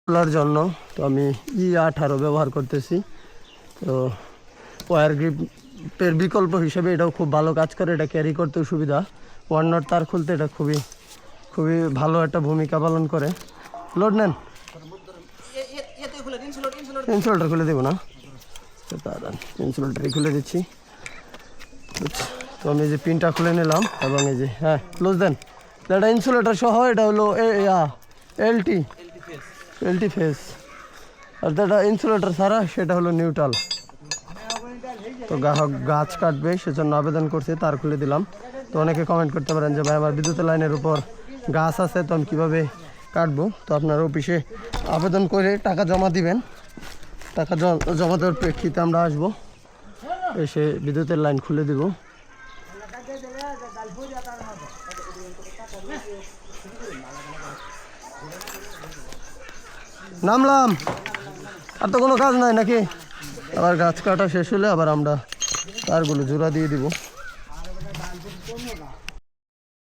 খোলার জন্য তো আমি E18 ব্যবহার করতেছি। তো ওয়্যার গ্রিপের বিকল্প হিসেবে এটাও খুব ভালো কাজ করে, এটা ক্যারি করতেও সুবিধা। 1 নট তার খুলতে এটা খুবই ভালো একটা ভূমিকা পালন করে। লোড নেন, ইনসুলেটর খুলে দেবো না, ইনসুলেটরই খুলে দিচ্ছি। তো আমি এই যে পিনটা খুলে নিলাম এবং এই যে হ্যাঁ ক্লোজ দেন। এটা ইনসুলেটর সহ, এটা হলো এলটি ফেস, আর যেটা ইনসুলেটর ছাড়া সেটা হলো নিউট্রাল। তো গ্রাহক গাছ কাটবে সেজন্য আবেদন করছে, তার খুলে দিলাম। তো অনেকে কমেন্ট করতে পারেন যে ভাই আমার বিদ্যুতের লাইনের উপর গাছ আছে, তো আমি কীভাবে কাটবো। তো আপনার অফিসে আবেদন করে টাকা জমা দিবেন, টাকা জমা দেওয়ার প্রেক্ষিতে আমরা আসবো, এসে বিদ্যুতের লাইন খুলে দিব। নামলাম, আর তো কোনো কাজ নাই নাকি? আবার গাছ কাটা শেষ হলে আবার আমরা তারগুলো জোড়া দিয়ে দিব।